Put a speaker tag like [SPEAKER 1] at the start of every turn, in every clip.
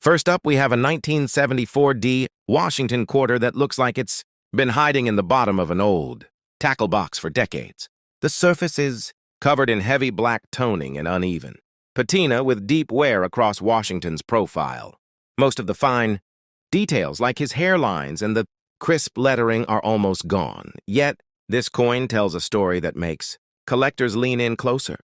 [SPEAKER 1] First up, we have a 1974D Washington quarter that looks like it's been hiding in the bottom of an old tackle box for decades. The surface is covered in heavy black toning and uneven patina with deep wear across Washington's profile. Most of the fine details, like his hairlines and the crisp lettering, are almost gone. Yet, this coin tells a story that makes collectors lean in closer.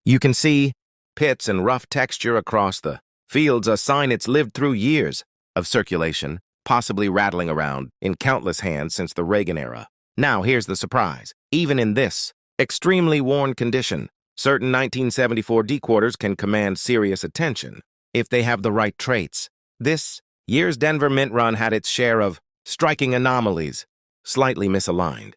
[SPEAKER 1] You can see pits and rough texture across the fields, a sign it's lived through years of circulation, possibly rattling around in countless hands since the Reagan era. Now, here's the surprise. Even in this extremely worn condition, certain 1974 D quarters can command serious attention if they have the right traits. This year's Denver Mint run had its share of striking anomalies, slightly misaligned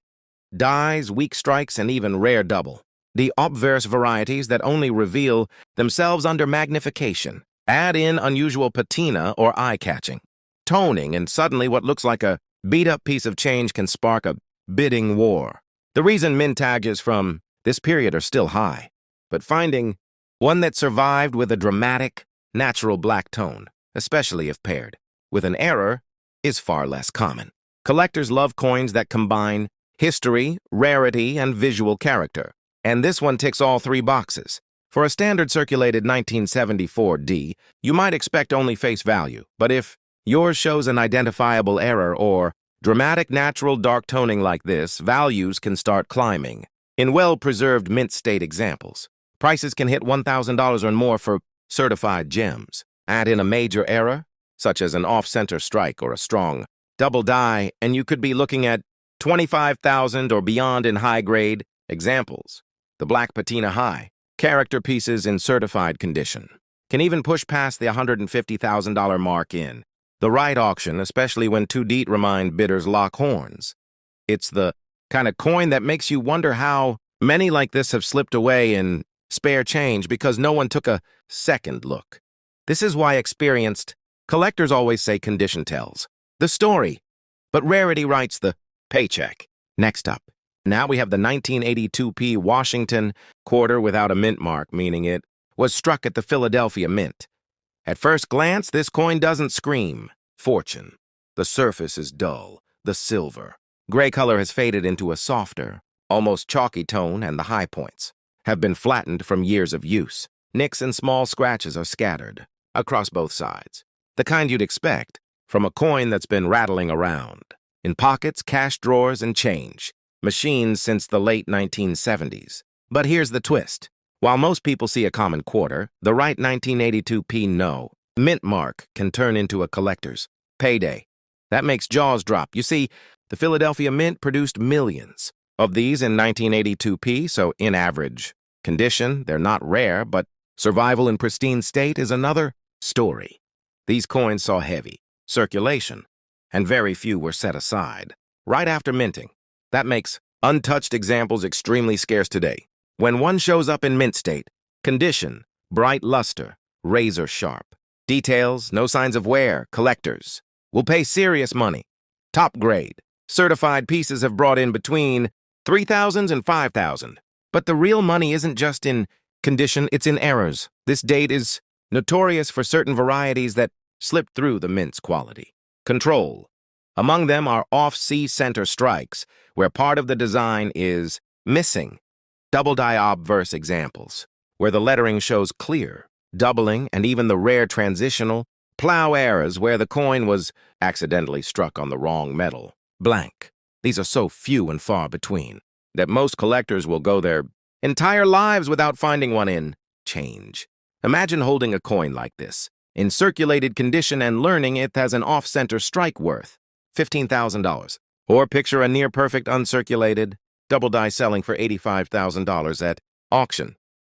[SPEAKER 1] dies, weak strikes, and even rare double. The obverse varieties that only reveal themselves under magnification add in unusual patina or eye-catching toning, and suddenly what looks like a beat-up piece of change can spark a bidding war. The reason mint tags from this period are still high, but finding one that survived with a dramatic, natural black tone, especially if paired with an error, is far less common. Collectors love coins that combine history, rarity, and visual character, and this one ticks all three boxes. For a standard circulated 1974 D, you might expect only face value, but if yours shows an identifiable error or dramatic natural dark toning like this, values can start climbing. In well-preserved mint state examples, prices can hit $1,000 or more for certified gems. Add in a major error, such as an off-center strike or a strong double die, and you could be looking at $25,000 or beyond in high-grade examples. The black patina high character pieces in certified condition can even push past the $150,000 mark in the right auction, especially when too deep remind bidders lock horns. It's the kind of coin that makes you wonder how many like this have slipped away in spare change because no one took a second look. This is why experienced collectors always say condition tells the story, but rarity writes the paycheck. Next up, now we have the 1982P Washington quarter without a mint mark, meaning it was struck at the Philadelphia Mint. At first glance, this coin doesn't scream fortune. The surface is dull, the silver gray color has faded into a softer, almost chalky tone, and the high points have been flattened from years of use. Nicks and small scratches are scattered across both sides, the kind you'd expect from a coin that's been rattling around in pockets, cash drawers, and change machines since the late 1970s. But here's the twist. While most people see a common quarter, the right 1982P mint mark can turn into a collector's payday. That makes jaws drop. You see, the Philadelphia Mint produced millions of these in 1982P, so in average condition, they're not rare, but survival in pristine state is another story. These coins saw heavy circulation, and very few were set aside right after minting. That makes untouched examples extremely scarce today. When one shows up in mint state, condition, bright luster, razor sharp, details, no signs of wear, collectors will pay serious money. Top grade, certified pieces have brought in between $3,000 and $5,000. But the real money isn't just in condition, it's in errors. This date is notorious for certain varieties that slip through the mint's quality control. Among them are off-C-center strikes, where part of the design is missing. Double die obverse examples, where the lettering shows clear, doubling, and even the rare transitional plow errors where the coin was accidentally struck on the wrong metal. Blank. These are so few and far between that most collectors will go their entire lives without finding one in change. Imagine holding a coin like this in circulated condition and learning it has an off-center strike worth $15,000. Or picture a near-perfect uncirculated double die selling for $85,000 at auction.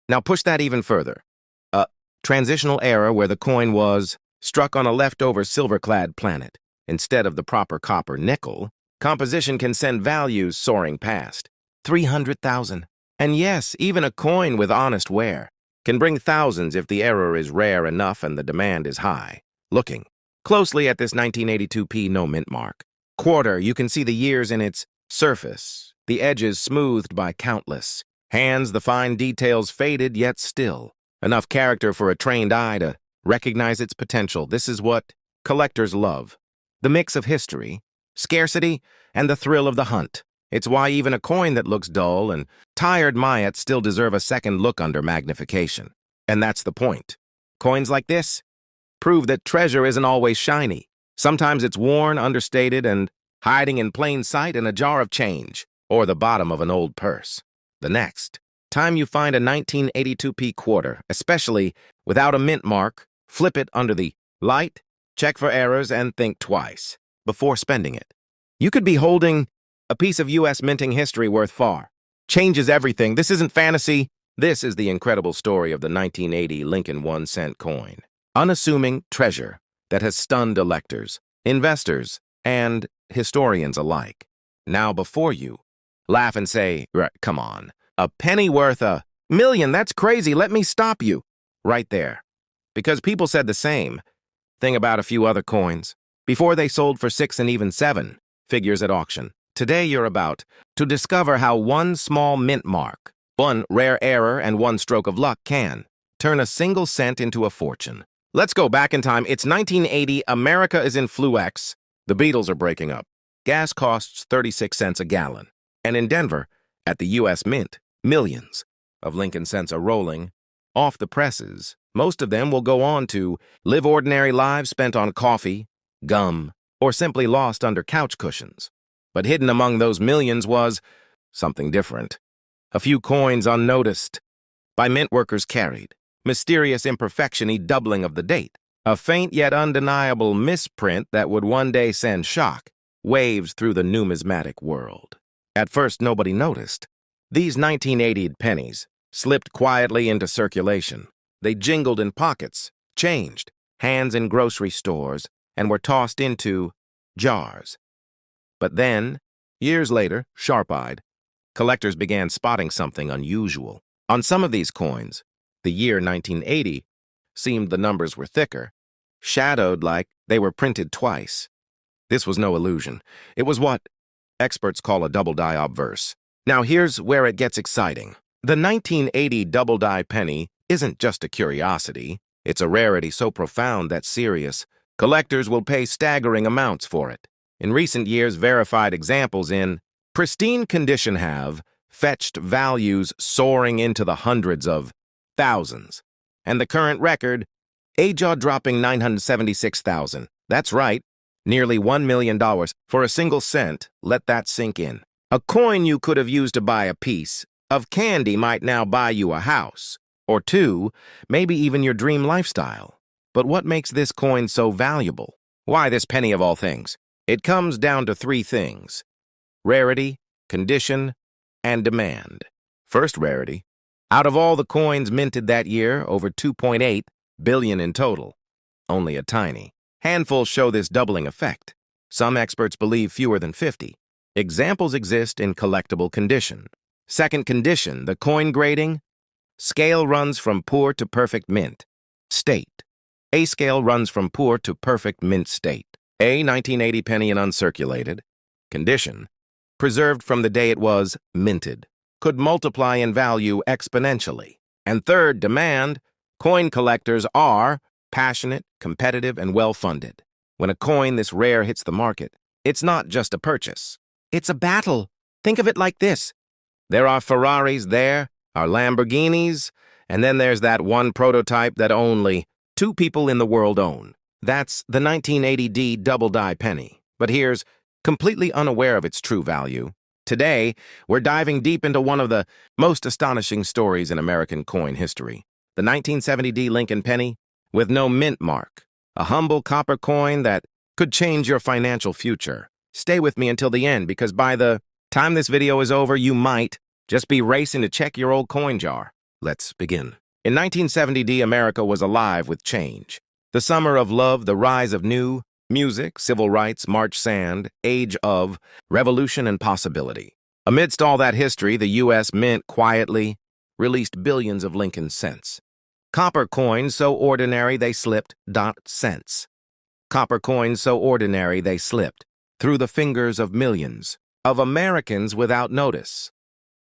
[SPEAKER 1] Now push that even further. A transitional error where the coin was struck on a leftover silver-clad planet instead of the proper copper nickel. Composition can send values soaring past $300,000. And yes, even a coin with honest wear can bring thousands if the error is rare enough and the demand is high. Looking closely at this 1982P mint mark quarter, you can see the years in its surface, the edges smoothed by countless hands, the fine details faded yet still enough character for a trained eye to Recognize its potential. This is what collectors love. The mix of history, scarcity, and the thrill of the hunt. It's why even a coin that looks dull and tired might still deserve a second look under magnification. And that's the point. Coins like this prove that treasure isn't always shiny. Sometimes it's worn, understated, and hiding in plain sight in a jar of change or the bottom of an old purse. The next time you find a 1982p quarter, especially without a mint mark, flip it under the light, check for errors, and think twice before spending it. You could be holding a piece of U.S. minting history worth far. Changes everything. This isn't fantasy. This is the incredible story of the 1980 Lincoln 1-cent coin. Unassuming treasure that has stunned electors, investors, and historians alike. Now before you laugh and say, come on, a penny worth $1 million, that's crazy, let me stop you. Right there. Because people said the same thing about a few other coins before they sold for 6 and even 7 figures at auction. Today you're about to discover how one small mint mark, one rare error, and one stroke of luck can turn a single cent into a fortune. Let's go back in time. It's 1980. America is in Fluex. The Beatles are breaking up. Gas costs 36 cents a gallon. And in Denver, at the U.S. Mint, millions of Lincoln cents are rolling off the presses. Most of them will go on to live ordinary lives spent on coffee, gum, or simply lost under couch cushions. But hidden among those millions was something different. A few coins unnoticed by mint workers carried. Mysterious imperfection, a doubling of the date. A faint yet undeniable misprint that would one day send shock waves through the numismatic world. At first, nobody noticed. These 1980 pennies slipped quietly into circulation. They jingled in pockets, changed hands in grocery stores, and were tossed into jars. But then, years later, sharp-eyed, collectors began spotting something unusual. On some of these coins, the year 1980 seemed the numbers were thicker, shadowed like they were printed twice. This was no illusion. It was what experts call a double-die obverse. Now here's where it gets exciting. The 1980 double-die penny isn't just a curiosity. It's a rarity so profound that serious collectors will pay staggering amounts for it. In recent years, verified examples in pristine condition have fetched values soaring into the hundreds of thousands. And the current record, a jaw-dropping $976,000. That's right, nearly $1 million for a single cent. Let that sink in. A coin you could have used to buy a piece of candy might now buy you a house, or two, maybe even your dream lifestyle. But what makes this coin so valuable? Why this penny of all things? It comes down to 3 things: rarity, condition, and demand. First, rarity. Out of all the coins minted that year, over 2.8 billion in total, only a tiny handful show this doubling effect. Some experts believe fewer than 50. Examples exist in collectible condition. Second, condition. The coin grading scale runs from poor to perfect mint state. A scale runs from poor to perfect mint state. A 1980 penny and uncirculated. Condition. Preserved from the day it was minted. Could multiply in value exponentially. And third, demand. Coin collectors are passionate, competitive, and well-funded. When a coin this rare hits the market, it's not just a purchase. It's a battle. Think of it like this. There are Ferraris, there are Lamborghinis, and then there's that one prototype that only 2 people in the world own. That's the 1980D double-die penny. But here's completely unaware of its true value. Today, we're diving deep into one of the most astonishing stories in American coin history. The 1970D Lincoln penny with no mint mark. A humble copper coin that could change your financial future. Stay with me until the end, because by the time this video is over, you might just be racing to check your old coin jar. Let's begin. In 1970D, America was alive with change. The summer of love, the rise of new music, civil rights, March Sand, age of revolution and possibility. Amidst all that history, the U.S. Mint quietly released billions of Lincoln cents. Copper coins so ordinary they slipped cents. Copper coins so ordinary they slipped through the fingers of millions of Americans without notice.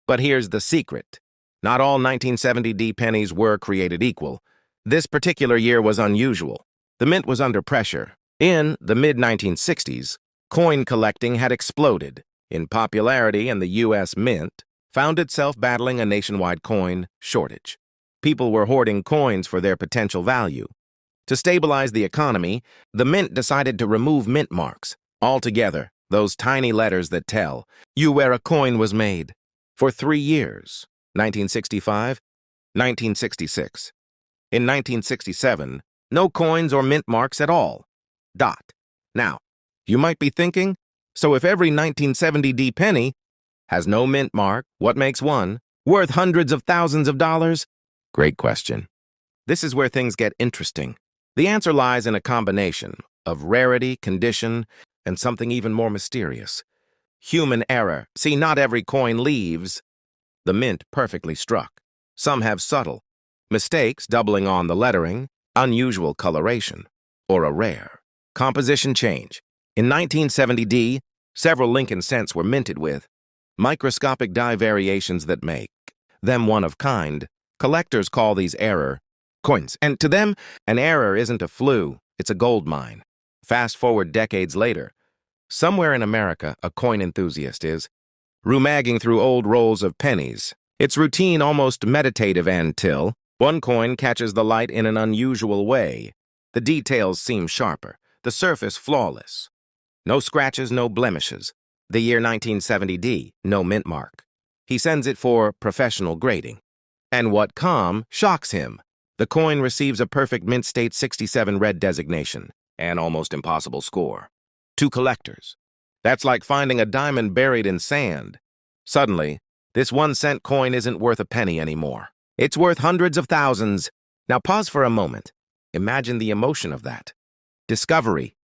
[SPEAKER 1] But here's the secret. Not all 1970D pennies were created equal. This particular year was unusual. The mint was under pressure. In the mid-1960s, coin collecting had exploded in popularity, and the U.S. Mint found itself battling a nationwide coin shortage. People were hoarding coins for their potential value. To stabilize the economy, the mint decided to remove mint marks altogether, those tiny letters that tell you where a coin was made. For 3 years, 1965, 1966. In 1967, no coins or mint marks at all. Dot. Now, you might be thinking, so if every 1970 penny has no mint mark, what makes one worth hundreds of thousands of dollars? Great question. This is where things get interesting. The answer lies in a combination of rarity, condition, and something even more mysterious. Human error. See, not every coin leaves the mint perfectly struck. Some have subtle mistakes, doubling on the lettering, unusual coloration, or a rare composition change. In 1970, several Lincoln cents were minted with microscopic die variations that make them one of kind. Collectors call these error coins, and to them, an error isn't a fluke, it's a gold mine. Fast forward decades later, somewhere in America, a coin enthusiast is rummaging through old rolls of pennies. It's routine, almost meditative, until one coin catches the light in an unusual way. The details seem sharper, the surface flawless. No scratches, no blemishes. The year 1970, no mint mark. He sends it for professional grading. And what shocks him. The coin receives a perfect mint state 67 red designation, an almost impossible score. To collectors, that's like finding a diamond buried in sand. Suddenly, this 1-cent coin isn't worth a penny anymore. It's worth hundreds of thousands. Now pause for a moment. Imagine the emotion of that. Discovery.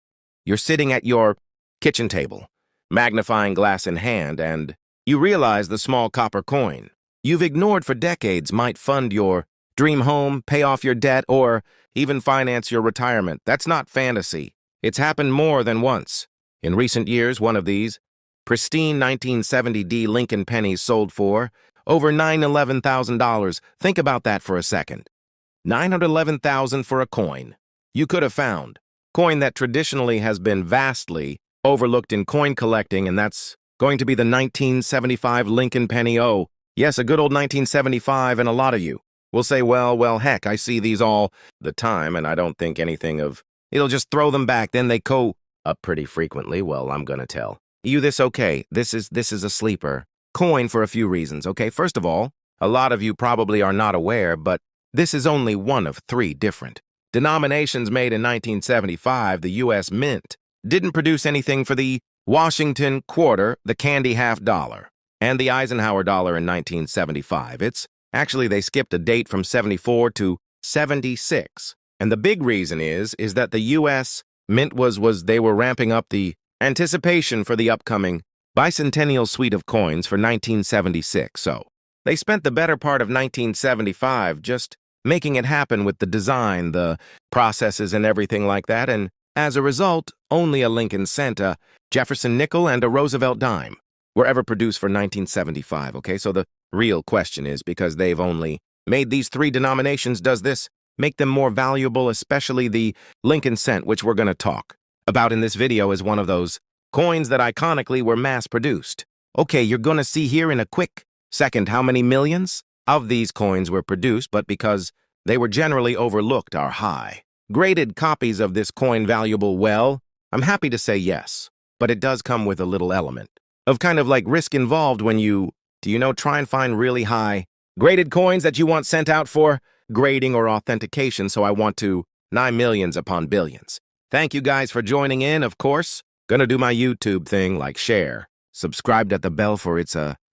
[SPEAKER 1] You're sitting at your kitchen table, magnifying glass in hand, and you realize the small copper coin you've ignored for decades might fund your dream home, pay off your debt, or even finance your retirement. That's not fantasy. It's happened more than once. In recent years, one of these pristine 1970 Lincoln pennies sold for over $911,000. Think about that for a second. $911,000 for a coin you could have found. Coin that traditionally has been vastly overlooked in coin collecting, and that's going to be the 1975 Lincoln penny. Oh, yes, a good old 1975, and a lot of you will say, well, heck, I see these all the time, and I don't think anything of, it'll just throw them back, then they go up pretty frequently. Well, I'm gonna tell you this, okay, this is a sleeper coin for a few reasons, okay? First of all, a lot of you probably are not aware, but this is only one of 3 different denominations made in 1975. The U.S. Mint didn't produce anything for the Washington quarter, the candy $50, and the Eisenhower dollar in 1975. Actually, they skipped a date from 74 to 76. And the big reason is that the U.S. Mint they were ramping up the anticipation for the upcoming bicentennial suite of coins for 1976. So they spent the better part of 1975 just making it happen with the design, the processes, and everything like that. And as a result, only a Lincoln cent, a Jefferson nickel, and a Roosevelt dime were ever produced for 1975, okay? So the real question is, because they've only made these 3 denominations, does this make them more valuable, especially the Lincoln cent, which we're going to talk about in this video, is one of those coins that iconically were mass-produced. Okay, you're going to see here in a quick second how many millions of these coins were produced, but because they were generally overlooked, are high. Graded copies of this coin valuable? Well, I'm happy to say yes, but it does come with a little element of kind of like risk involved when you try and find really high graded coins that you want sent out for grading or authentication. So I want to 9 millions upon billions. Thank you guys for joining in. Of course, gonna do my YouTube thing, like, share, subscribe at the bell for its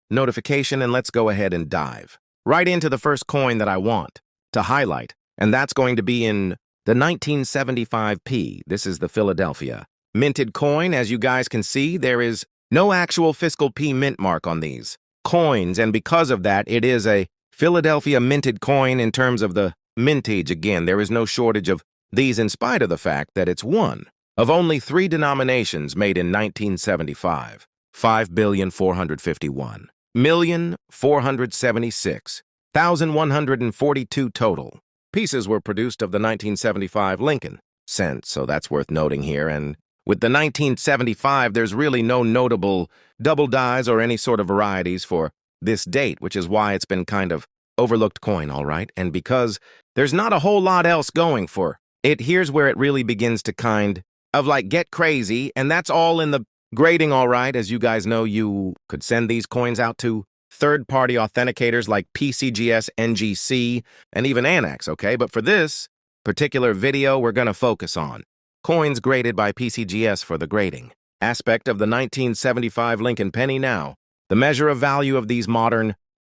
[SPEAKER 1] notification, and let's go ahead and dive right into the first coin that I want to highlight, and that's going to be in the 1975p. This is the Philadelphia minted coin. As you guys can see, there is no actual fiscal P mint mark on these coins, and because of that, it is a Philadelphia minted coin in terms of the mintage. Again, there is no shortage of these in spite of the fact that it's one of only 3 denominations made in 1975. 5,451,476,142 total. Pieces were produced of the 1975 Lincoln cent, so that's worth noting here. And with the 1975, there's really no notable double dies or any sort of varieties for this date, which is why it's been kind of overlooked coin, all right? And because there's not a whole lot else going for it, here's where it really begins to kind of like get crazy, and that's all in the grading, all right? As you guys know, you could send these coins out to third-party authenticators like PCGS, NGC, and even Annex, okay? But for this particular video, we're going to focus on coins graded by PCGS for the grading aspect of the 1975 Lincoln penny. Now, the measure of value of these modern